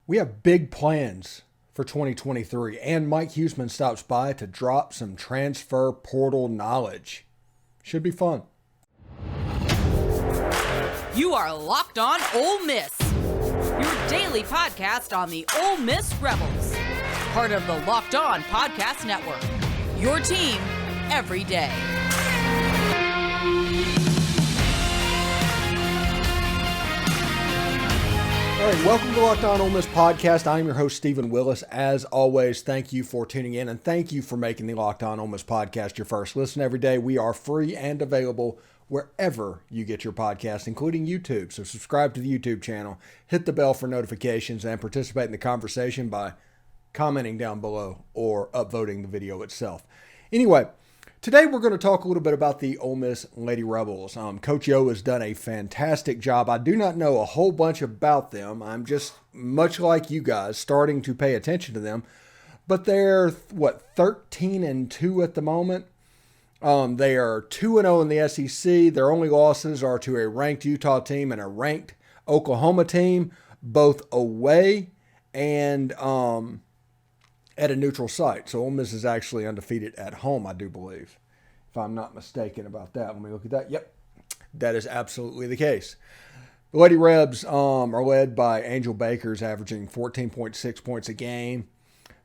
We have big plans for 2023, and Mike Huesmann stops by to drop some transfer portal knowledge. Should be fun. You are Locked On Ole Miss, your daily podcast on the Ole Miss Rebels, part of the Locked On Podcast Network, your team every day. All right, welcome to Locked On Ole Miss Podcast. I'm your host, Stephen Willis. As always, thank you for tuning in, and thank you for making the Locked On Ole Miss Podcast your first listen every day. We are free and available wherever you get your podcast, including YouTube. So subscribe to the YouTube channel, hit the bell for notifications, and participate in the conversation by commenting down below or upvoting the video itself. Anyway, today we're going to talk a little bit about the Ole Miss Lady Rebels. Coach Yo has done a fantastic job. I do not know a whole bunch about them. I'm just, much like you guys, starting to pay attention to them. But they're, 13-2 at the moment? They are 2-0 in the SEC. Their only losses are to a ranked Utah team and a ranked Oklahoma team, both away and at a neutral site. So Ole Miss is actually undefeated at home, I do believe, if I'm not mistaken about that. Let me look at that. Yep, that is absolutely the case. The Lady Rebs are led by Angel Bakers, averaging 14.6 points a game.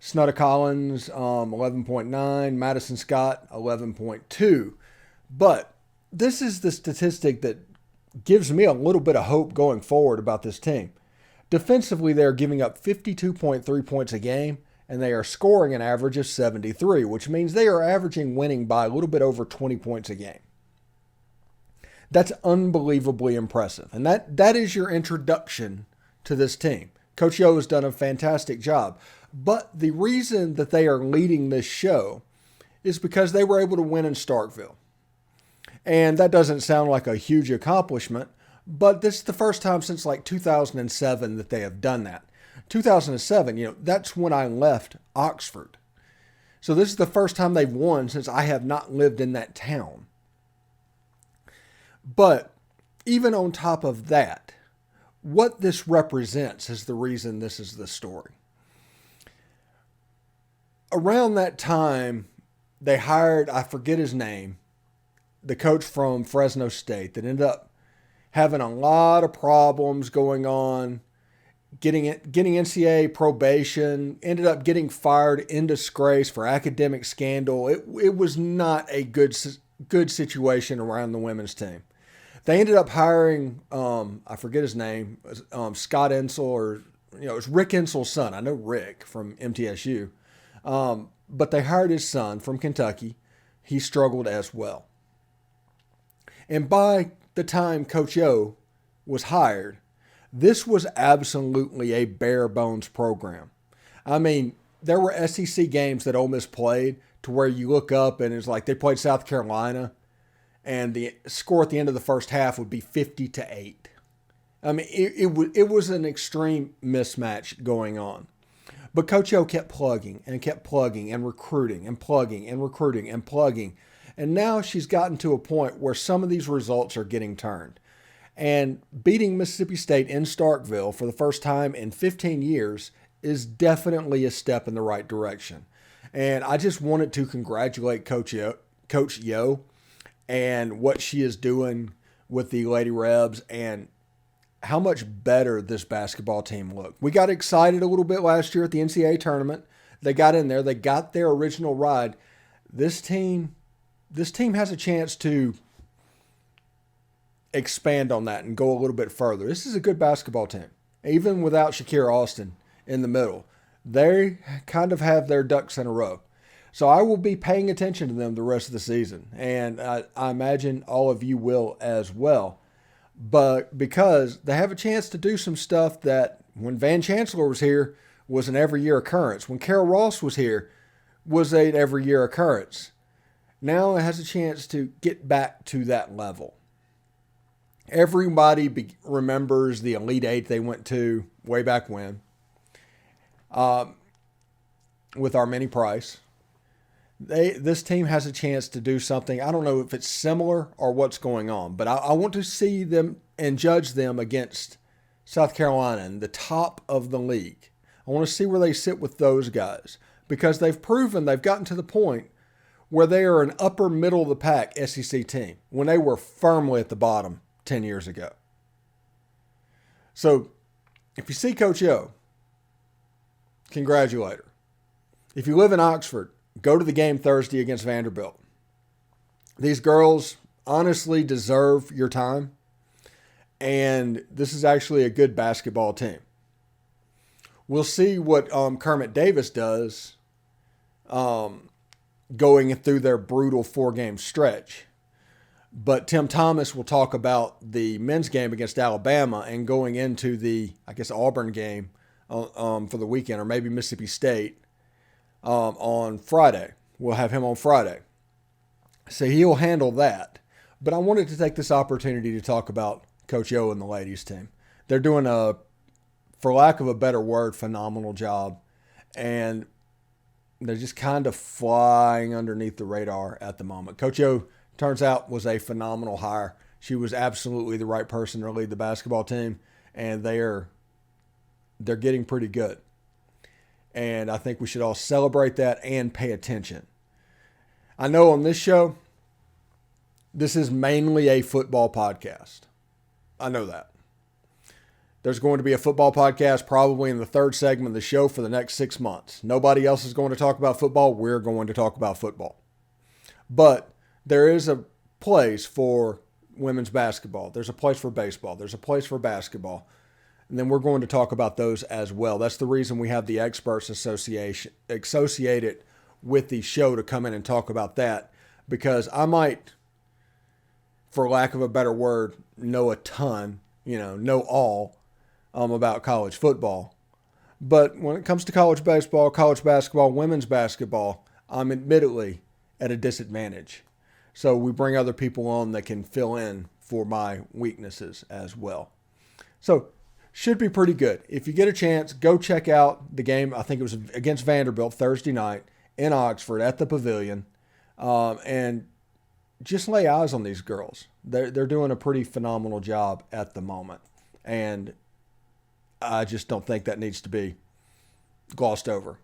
Snutta Collins, 11.9. Madison Scott, 11.2. But this is the statistic that gives me a little bit of hope going forward about this team. Defensively, they're giving up 52.3 points a game, and they are scoring an average of 73, which means they are averaging winning by a little bit over 20 points a game. That's unbelievably impressive. And that is your introduction to this team. Coach Yo has done a fantastic job. But the reason that they are leading this show is because they were able to win in Starkville. And that doesn't sound like a huge accomplishment, but this is the first time since like 2007 that they have done that. 2007, that's when I left Oxford. So this is the first time they've won since I have not lived in that town. But even on top of that, what this represents is the reason this is the story. Around that time, they hired, I forget his name, the coach from Fresno State that ended up having a lot of problems going on, getting NCAA probation, ended up getting fired in disgrace for academic scandal. It was not a good situation around the women's team. They ended up hiring, I forget his name, Scott Insel, or it was Rick Insel's son. I know Rick from MTSU. But they hired his son from Kentucky. He struggled as well. And by the time Coach Yo was hired, this was absolutely a bare bones program. I mean, there were SEC games that Ole Miss played to where you look up and it's like they played South Carolina and the score at the end of the first half would be 50-8. I mean, it was an extreme mismatch going on. But Coach Yo kept plugging and recruiting and plugging and recruiting and plugging. And now she's gotten to a point where some of these results are getting turned. And beating Mississippi State in Starkville for the first time in 15 years is definitely a step in the right direction. And I just wanted to congratulate Coach Yo and what she is doing with the Lady Rebs and how much better this basketball team looked. We got excited a little bit last year at the NCAA tournament. They got in there. They got their original ride. This team has a chance to expand on that and go a little bit further. This is a good basketball team. Even without Shakira Austin in the middle, they kind of have their ducks in a row. So I will be paying attention to them the rest of the season. And I imagine all of you will as well. But because they have a chance to do some stuff that when Van Chancellor was here was an every year occurrence. When Carol Ross was here was an every year occurrence. Now it has a chance to get back to that level. Everybody remembers the Elite Eight they went to way back when with Armini Price. This team has a chance to do something. I don't know if it's similar or what's going on, but I want to see them and judge them against South Carolina and the top of the league. I want to see where they sit with those guys because they've proven they've gotten to the point where they are an upper middle of the pack SEC team when they were firmly at the bottom 10 years ago. So if you see Coach O, congratulate her. If you live in Oxford, go to the game Thursday against Vanderbilt. These girls honestly deserve your time, and this is actually a good basketball team. We'll see what Kermit Davis does going through their brutal 4-game stretch. But Tim Thomas will talk about the men's game against Alabama and going into the, Auburn game for the weekend, or maybe Mississippi State on Friday. We'll have him on Friday. So he'll handle that. But I wanted to take this opportunity to talk about Coach O and the ladies team. They're doing a, for lack of a better word, phenomenal job. And they're just kind of flying underneath the radar at the moment. Coach O, turns out, was a phenomenal hire. She was absolutely the right person to lead the basketball team. And they're getting pretty good. And I think we should all celebrate that and pay attention. I know on this show, this is mainly a football podcast. I know that. There's going to be a football podcast probably in the third segment of the show for the next 6 months. Nobody else is going to talk about football. We're going to talk about football. But there is a place for women's basketball. There's a place for baseball. There's a place for basketball. And then we're going to talk about those as well. That's the reason we have the experts associated with the show to come in and talk about that, because I might, for lack of a better word, know a ton, know all about college football. But when it comes to college baseball, college basketball, women's basketball, I'm admittedly at a disadvantage. So we bring other people on that can fill in for my weaknesses as well. So should be pretty good. If you get a chance, go check out the game. I think it was against Vanderbilt Thursday night in Oxford at the Pavilion. And just lay eyes on these girls. They're doing a pretty phenomenal job at the moment. And I just don't think that needs to be glossed over.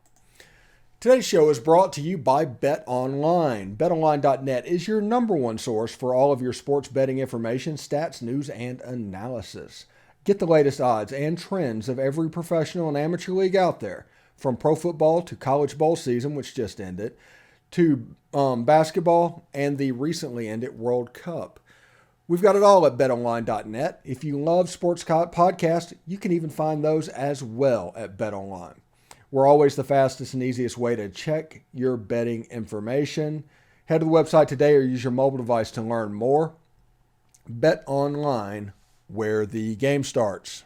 Today's show is brought to you by BetOnline. BetOnline.net is your number one source for all of your sports betting information, stats, news, and analysis. Get the latest odds and trends of every professional and amateur league out there, from pro football to college bowl season, which just ended, to basketball and the recently ended World Cup. We've got it all at betonline.net. If you love sports podcasts, you can even find those as well at BetOnline. We're always the fastest and easiest way to check your betting information. Head to the website today or use your mobile device to learn more. BetOnline, where the game starts.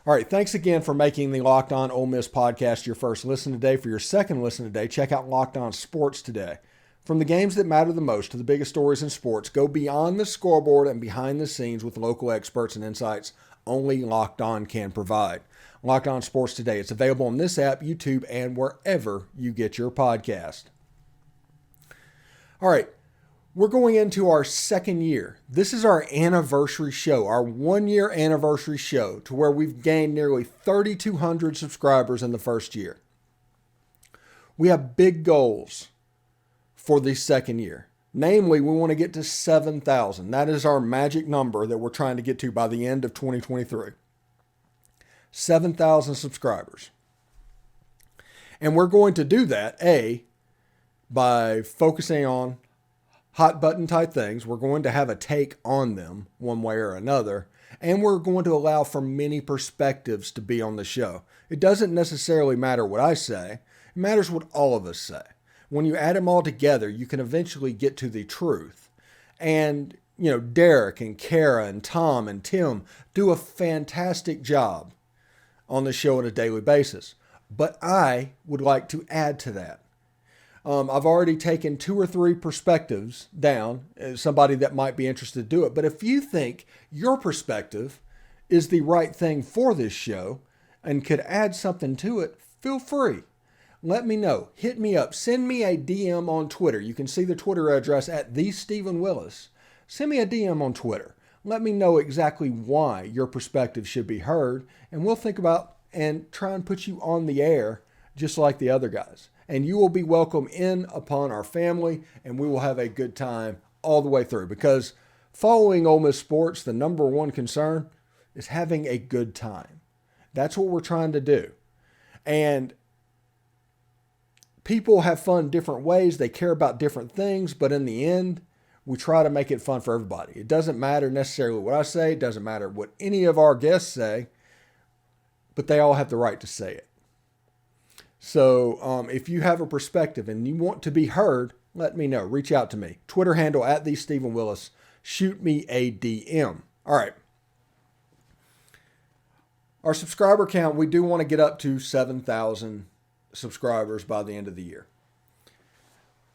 All right, thanks again for making the Locked On Ole Miss podcast your first listen today. For your second listen today, check out Locked On Sports Today. From the games that matter the most to the biggest stories in sports, go beyond the scoreboard and behind the scenes with local experts and insights only Locked On can provide. Locked On Sports Today. It's available on this app, YouTube, and wherever you get your podcast. All right. We're going into our second year. This is our anniversary show, our 1-year anniversary show, to where we've gained nearly 3,200 subscribers in the first year. We have big goals for the second year. Namely, we want to get to 7,000. That is our magic number that we're trying to get to by the end of 2023. 7,000 subscribers. And we're going to do that, by focusing on hot button type things. We're going to have a take on them one way or another. And we're going to allow for many perspectives to be on the show. It doesn't necessarily matter what I say. It matters what all of us say. When you add them all together, you can eventually get to the truth. And, Derek and Kara and Tom and Tim do a fantastic job on the show on a daily basis. But I would like to add to that. I've already taken 2 or 3 perspectives down, somebody that might be interested to do it. But if you think your perspective is the right thing for this show and could add something to it, feel free. Let me know. Hit me up. Send me a DM on Twitter. You can see the Twitter address at @TheStephenWillis. Send me a DM on Twitter. Let me know exactly why your perspective should be heard, and we'll think about and try and put you on the air just like the other guys. And you will be welcome in upon our family, and we will have a good time all the way through. Because following Ole Miss sports, the number one concern is having a good time. That's what we're trying to do. And people have fun different ways. They care about different things, but in the end, we try to make it fun for everybody. It doesn't matter necessarily what I say. It doesn't matter what any of our guests say, but they all have the right to say it. So if you have a perspective and you want to be heard, let me know. Reach out to me. Twitter handle @TheStephenWillis. Shoot me a DM. All right. Our subscriber count, we do want to get up to 7,000 subscribers by the end of the year.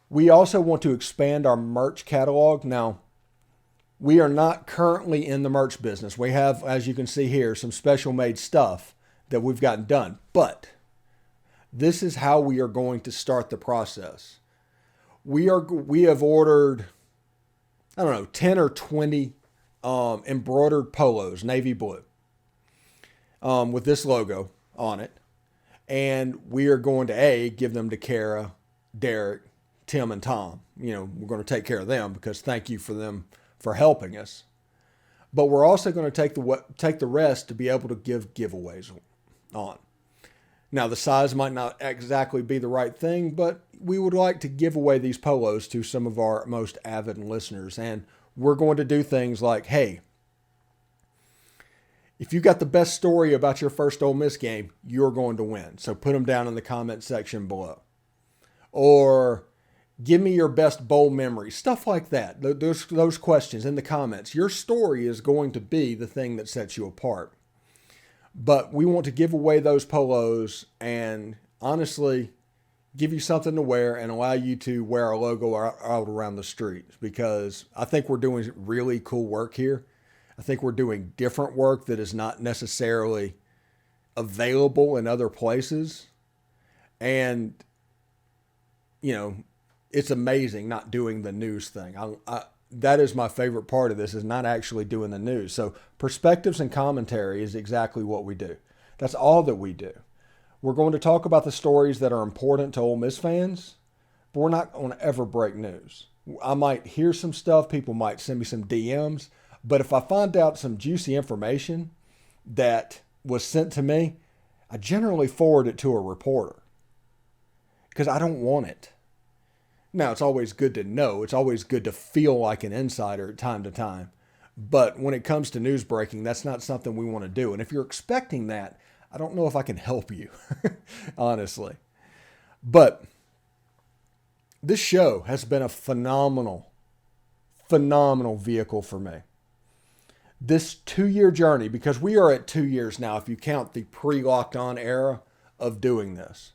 We also want to expand our merch catalog. Now, we are not currently in the merch business. We have, as you can see here, some special made stuff that we've gotten done. But this is how we are going to start the process. We have ordered, 10 or 20 embroidered polos, navy blue, with this logo on it. And we are going to give them to Kara, Derek, Tim, and Tom. We're going to take care of them because thank you for them for helping us. But we're also going to take the rest to be able to give giveaways on. Now, the size might not exactly be the right thing, but we would like to give away these polos to some of our most avid listeners. And we're going to do things like, hey, if you got the best story about your first Ole Miss game, you're going to win. So put them down in the comment section below. Or give me your best bowl memory, stuff like that. Those questions in the comments. Your story is going to be the thing that sets you apart. But we want to give away those polos and honestly give you something to wear and allow you to wear our logo out around the streets, because I think we're doing really cool work here. I think we're doing different work that is not necessarily available in other places. And, it's amazing not doing the news thing. That is my favorite part of this, is not actually doing the news. So perspectives and commentary is exactly what we do. That's all that we do. We're going to talk about the stories that are important to Ole Miss fans, but we're not going to ever break news. I might hear some stuff. People might send me some DMs. But if I find out some juicy information that was sent to me, I generally forward it to a reporter because I don't want it. Now, it's always good to know. It's always good to feel like an insider at time to time. But when it comes to news breaking, that's not something we want to do. And if you're expecting that, I don't know if I can help you, honestly. But this show has been a phenomenal vehicle for me. This 2-year journey, because we are at 2 years now, if you count the pre-locked on era of doing this.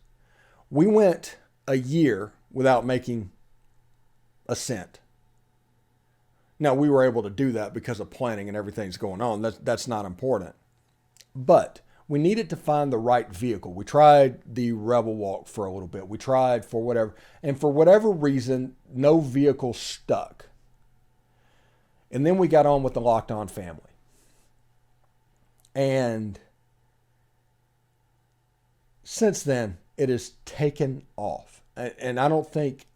We went a year without making a cent. Now, we were able to do that because of planning and everything's going on. That's not important. But we needed to find the right vehicle. We tried the Rebel Walk for a little bit. We tried for whatever. And for whatever reason, no vehicle stuck. And then we got on with the Locked On family. And since then, it has taken off. And I don't think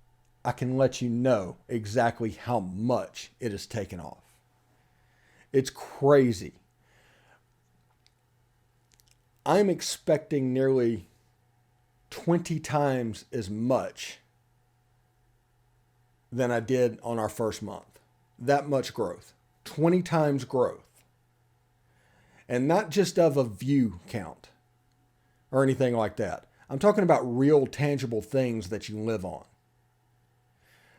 I can let you know exactly how much it has taken off. It's crazy. I'm expecting nearly 20 times as much than I did on our first month. That much growth. 20 times growth. And not just of a view count or anything like that. I'm talking about real tangible things that you live on.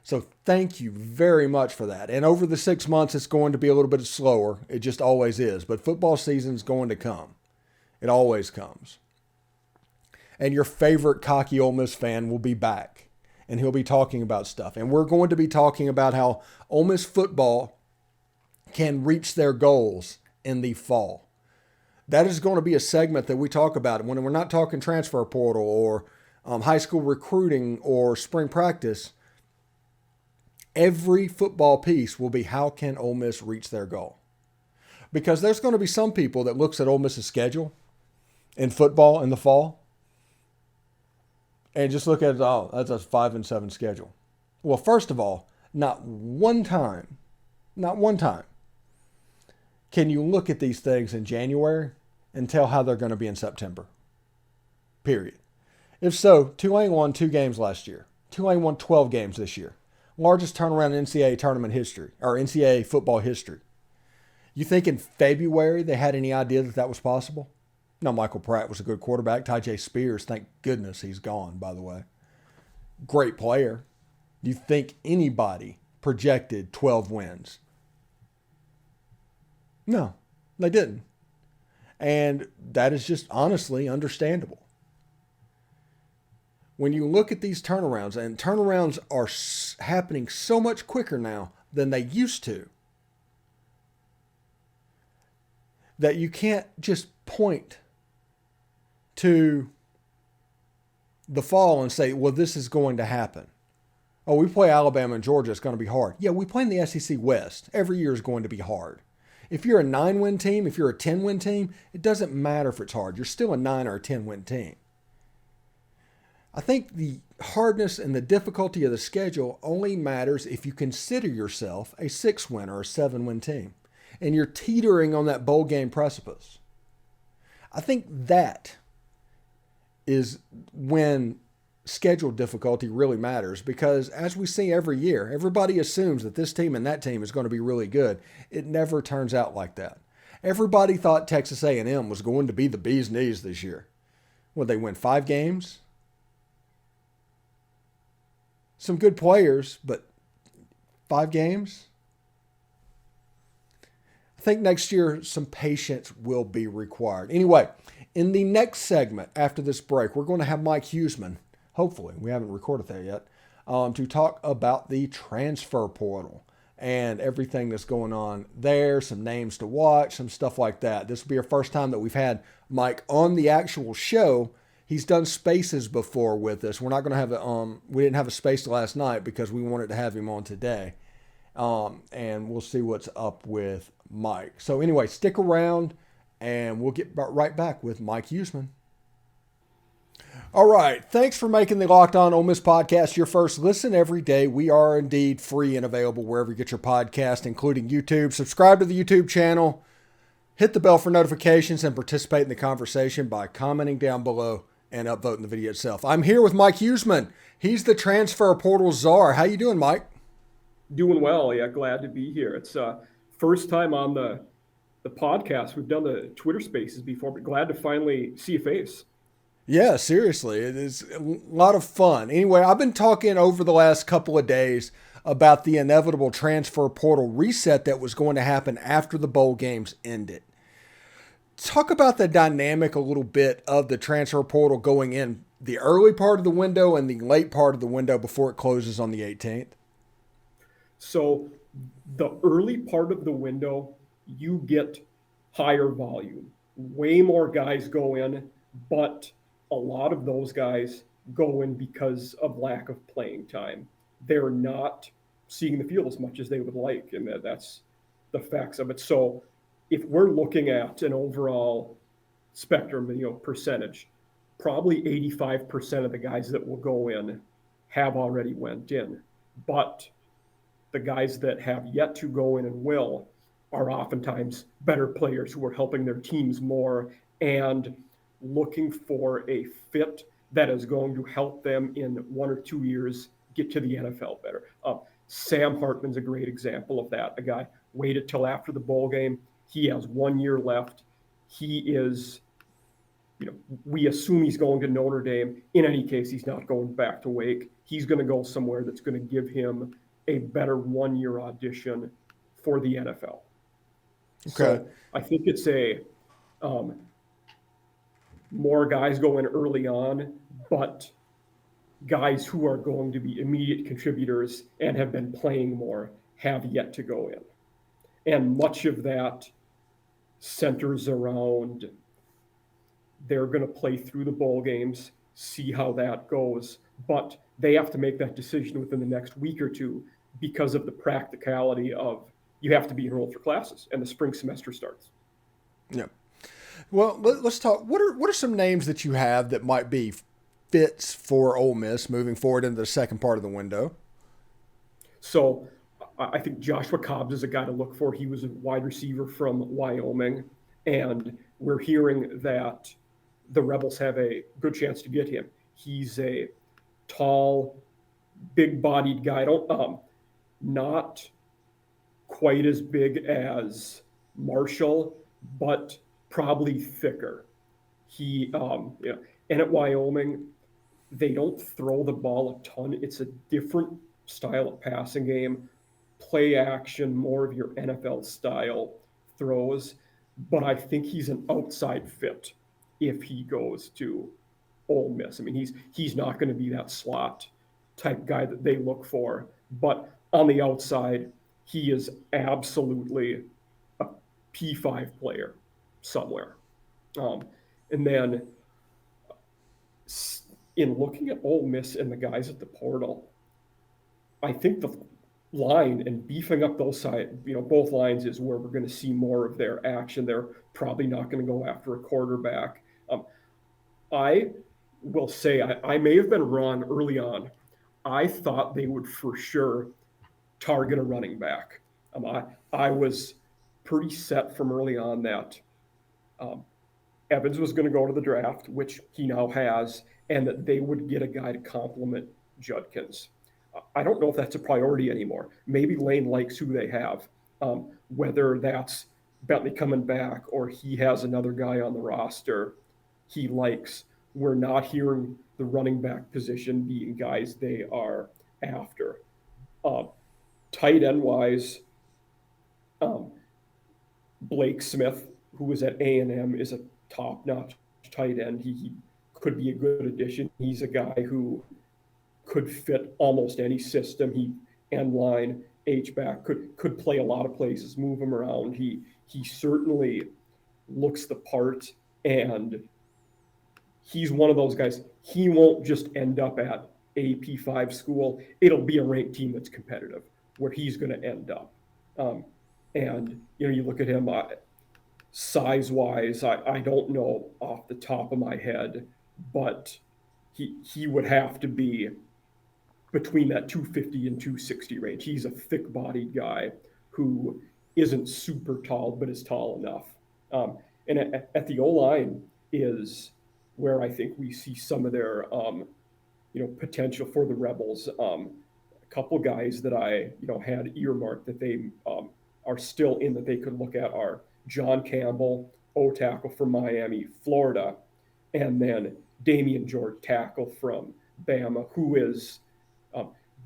So thank you very much for that. And over the 6 months, it's going to be a little bit slower. It just always is. But football season's going to come. It always comes. And your favorite cocky Ole Miss fan will be back. And he'll be talking about stuff. And we're going to be talking about how Ole Miss football can reach their goals in the fall. That is going to be a segment that we talk about when we're not talking transfer portal or high school recruiting or spring practice. Every football piece will be, how can Ole Miss reach their goal? Because there's going to be some people that looks at Ole Miss's schedule in football in the fall and just look at it, oh, that's a 5-7 schedule. Well, first of all, not one time can you look at these things in January and tell how they're going to be in September. Period. If so, Tulane won 2 games last year. Tulane won 12 games this year. Largest turnaround in NCAA tournament history, or NCAA football history. You think in February they had any idea that that was possible? No, Michael Pratt was a good quarterback. Ty Spears, thank goodness he's gone, by the way. Great player. Do you think anybody projected 12 wins? No, they didn't. And that is just honestly understandable. When you look at these turnarounds, and turnarounds are happening so much quicker now than they used to, that you can't just point to the fall and say, well, this is going to happen. Oh, we play Alabama and Georgia, it's going to be hard. Yeah, we play in the SEC West. Every year is going to be hard. If you're a 9-win team, if you're a 10-win team, it doesn't matter if it's hard. You're still a 9 or a 10-win team. I think the hardness and the difficulty of the schedule only matters if you consider yourself a 6-win or a 7-win team, and you're teetering on that bowl game precipice. I think that is when schedule difficulty really matters, because as we see every year, everybody assumes that this team and that team is going to be really good. It never turns out like that. Everybody thought Texas A&M was going to be the bee's knees this year. Would they win 5 games? Some good players, but 5 games? I think next year some patience will be required. Anyway, in the next segment after this break, we're going to have Mike Huesmann, hopefully, we haven't recorded that yet, to talk about the transfer portal and everything that's going on there, some names to watch, some stuff like that. This will be our first time that we've had Mike on the actual show. He's done spaces before with us. We're not going to have we didn't have a space last night because we wanted to have him on today. And we'll see what's up with Mike. So anyway, stick around and we'll get right back with Mike Huesmann. All right. Thanks for making the Locked On Ole Miss podcast your first listen every day. We are indeed free and available wherever you get your podcast, including YouTube. Subscribe to the YouTube channel, hit the bell for notifications, and participate in the conversation by commenting down below and upvoting the video itself. I'm here with Mike Huesmann. He's the transfer portal czar. How you doing, Mike? Doing well. Yeah, glad to be here. It's first time on the podcast. We've done the Twitter Spaces before, but glad to finally see a face. Yeah, seriously. It is a lot of fun. Anyway, I've been talking over the last couple of days about the inevitable transfer portal reset that was going to happen after the bowl games ended. Talk about the dynamic a little bit of the transfer portal going in the early part of the window and the late part of the window before it closes on the 18th. So the early part of the window, you get higher volume. Way more guys go in, but a lot of those guys go in because of lack of playing time. They're not seeing the field as much as they would like, and that's the facts of it. So if we're looking at an overall spectrum, percentage, probably 85% of the guys that will go in have already went in. But the guys that have yet to go in and will are oftentimes better players who are helping their teams more and looking for a fit that is going to help them in 1 or 2 years get to the NFL better. Sam Hartman's a great example of that. A guy waited till after the bowl game. He has 1 year left. He is, we assume he's going to Notre Dame. In any case, he's not going back to Wake. He's going to go somewhere that's going to give him a better 1 year audition for the NFL. Okay. So I think it's more guys go in early on, but guys who are going to be immediate contributors and have been playing more have yet to go in. And much of that centers around they're going to play through the bowl games, see how that goes, but they have to make that decision within the next week or two because of the practicality of you have to be enrolled for classes and the spring semester starts. Yeah. Well, let's talk. What are some names that you have that might be fits for Ole Miss moving forward into the second part of the window? So I think Joshua Cobbs is a guy to look for. He was a wide receiver from Wyoming, and we're hearing that the Rebels have a good chance to get him. He's a tall, big-bodied guy. Not quite as big as Marshall, but probably thicker. And at Wyoming, they don't throw the ball a ton. It's a different style of passing game, play action, more of your NFL style throws. But I think he's an outside fit if he goes to Ole Miss. I mean, he's not going to be that slot type guy that they look for. But on the outside, he is absolutely a P5 player somewhere. And then in looking at Ole Miss and the guys at the portal, I think the line and beefing up those both lines is where we're going to see more of their action. They're probably not going to go after a quarterback. I will say I may have been wrong early on. I thought they would for sure target a running back. I was pretty set from early on that Evans was going to go to the draft, which he now has, and that they would get a guy to complement Judkins. I don't know if that's a priority anymore. Maybe Lane likes who they have, whether that's Bentley coming back or he has another guy on the roster he likes. We're not hearing the running back position being guys they are after. Tight end wise, Blake Smith, who was at A&M, is a top-notch tight end. He could be a good addition. He's a guy who could fit almost any system. He end line, H-back, could play a lot of places, move him around. He certainly looks the part, and he's one of those guys. He won't just end up at a P5 school. It'll be a ranked team that's competitive where he's going to end up. And, you look at him size-wise, I don't know off the top of my head, but he would have to be between that 250 and 260 range. He's a thick-bodied guy who isn't super tall, but is tall enough. And at the O-line is where I think we see some of their, potential for the Rebels. A couple guys that I, had earmarked that they are still in that they could look at are John Campbell, O-tackle from Miami, Florida, and then Damian George, tackle from Bama, who is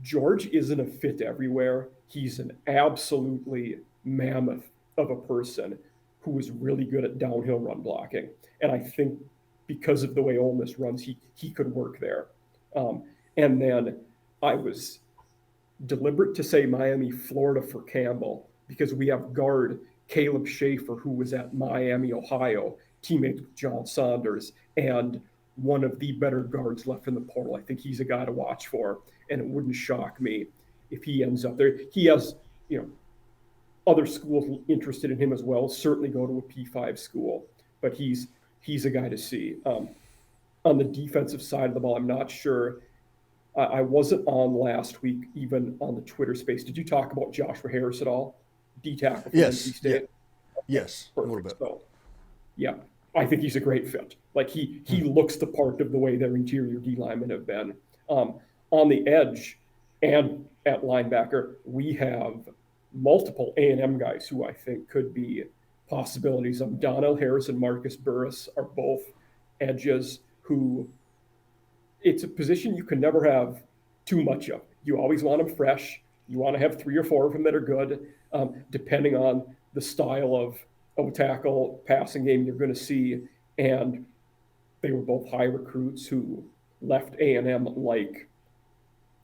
George isn't a fit everywhere. He's an absolutely mammoth of a person who is really good at downhill run blocking. And I think because of the way Ole Miss runs, he could work there. And then I was deliberate to say Miami, Florida for Campbell, because we have guard Caleb Schaefer, who was at Miami, Ohio, teammate with John Saunders, and one of the better guards left in the portal. I think he's a guy to watch for, and it wouldn't shock me if he ends up there. He has, other schools interested in him as well. Certainly go to a P5 school, but he's a guy to see. On the defensive side of the ball, I'm not sure. I wasn't on last week, even on the Twitter space. Did you talk about Joshua Harris at all? D-tackle from NC State? Yeah. Yes, perfect. A little bit. So, yeah, I think he's a great fit. Like he looks the part of the way their interior D linemen have been. On the edge and at linebacker, we have multiple A&M guys who I think could be possibilities. Donnell Harris and Marcus Burris are both edges who it's a position you can never have too much of. You always want them fresh. You want to have 3 or 4 of them that are good, depending on the style of tackle passing game you're going to see. And they were both high recruits who left A&M like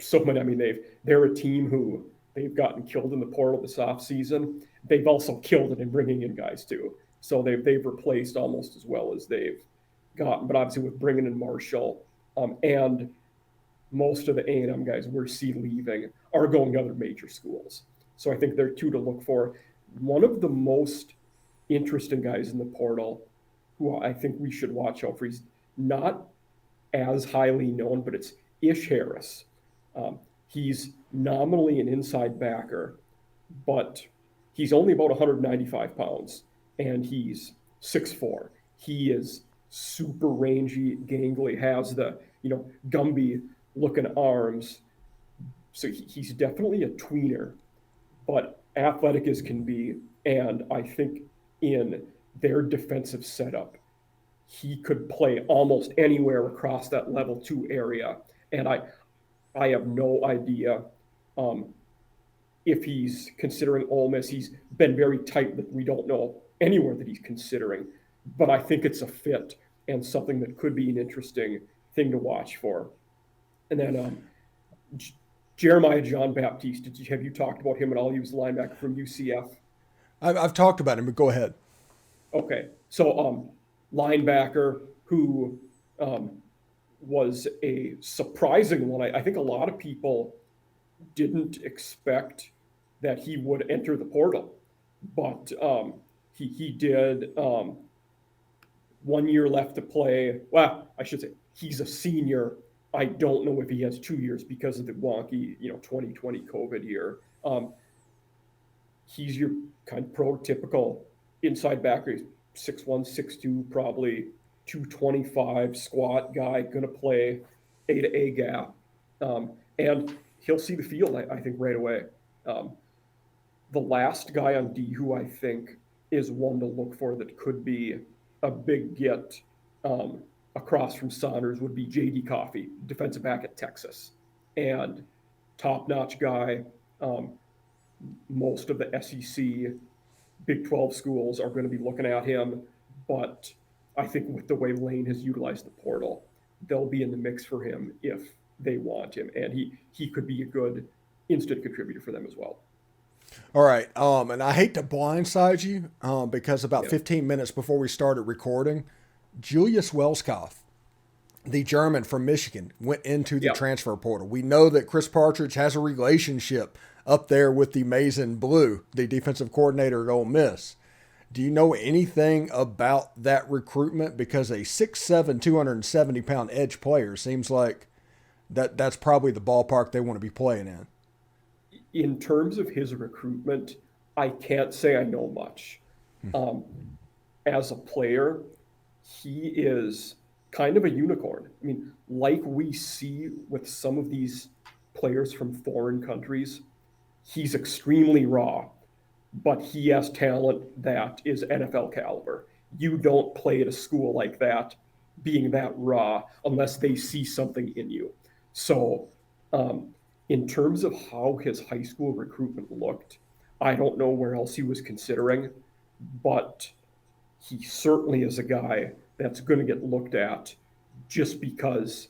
so many. I mean, they're a team who they've gotten killed in the portal this offseason. They've also killed it in bringing in guys too. So they've replaced almost as well as they've gotten. But obviously with bringing in Marshall and most of the A&M guys we're leaving are going to other major schools. So I think they're 2 to look for. One of the most interesting guys in the portal who I think we should watch out for. He's not as highly known, but it's Ish Harris. He's nominally an inside backer, but he's only about 195 pounds, and he's 6'4". He is super rangy, gangly, has the, Gumby-looking arms. So he's definitely a tweener, but athletic as can be. And I think in their defensive setup, he could play almost anywhere across that level 2 area. And I have no idea if he's considering Ole Miss. He's been very tight that we don't know anywhere that he's considering. But I think it's a fit and something that could be an interesting thing to watch for. And then Jeremiah John Baptiste, have you talked about him at all? He was a linebacker from UCF. I've talked about him, but go ahead. Okay. So linebacker who was a surprising one. I think a lot of people didn't expect that he would enter the portal, but he did. 1 year left to play. Well, I should say he's a senior. I don't know if he has 2 years because of the wonky, 2020 COVID year. He's your kind of prototypical inside backer. He's 6'1", 6'2", probably 225 squat guy, going to play A to A gap. And he'll see the field, I think, right away. The last guy on D who I think is one to look for that could be a big get across from Saunders would be J.D. Coffey, defensive back at Texas. And top-notch guy. Most of the SEC Big 12 schools are going to be looking at him. But I think with the way Lane has utilized the portal, they'll be in the mix for him if they want him. And he could be a good instant contributor for them as well. All right. And I hate to blindside you because about 15 minutes before we started recording, Julius Welschof, the German from Michigan, went into the transfer portal. We know that Chris Partridge has a relationship up there with the Mason Blue, the defensive coordinator at Ole Miss. Do you know anything about that recruitment? Because a 6'7", 270-pound edge player seems like that's probably the ballpark they want to be playing in. In terms of his recruitment, I can't say I know much. As a player, he is kind of a unicorn. I mean, like we see with some of these players from foreign countries, he's extremely raw, but he has talent that is NFL caliber. You don't play at a school like that being that raw unless they see something in you. So, in terms of how his high school recruitment looked, I don't know where else he was considering, but he certainly is a guy that's going to get looked at just because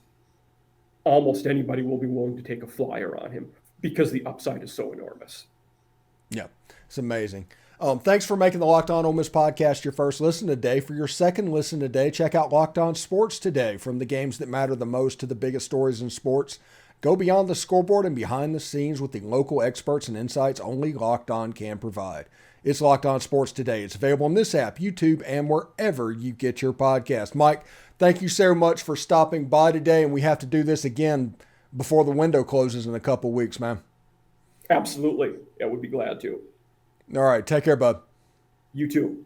almost anybody will be willing to take a flyer on him because the upside is so enormous. Yeah, it's amazing. Thanks for making the Locked On Ole Miss podcast your first listen today. For your second listen today, check out Locked On Sports Today. From the games that matter the most to the biggest stories in sports, go beyond the scoreboard and behind the scenes with the local experts and insights only Locked On can provide. It's Locked On Sports Today. It's available on this app, YouTube, and wherever you get your podcast. Mike, thank you so much for stopping by today, and we have to do this again before the window closes in a couple weeks, man. Absolutely. I would be glad to. All right. Take care, bud. You too.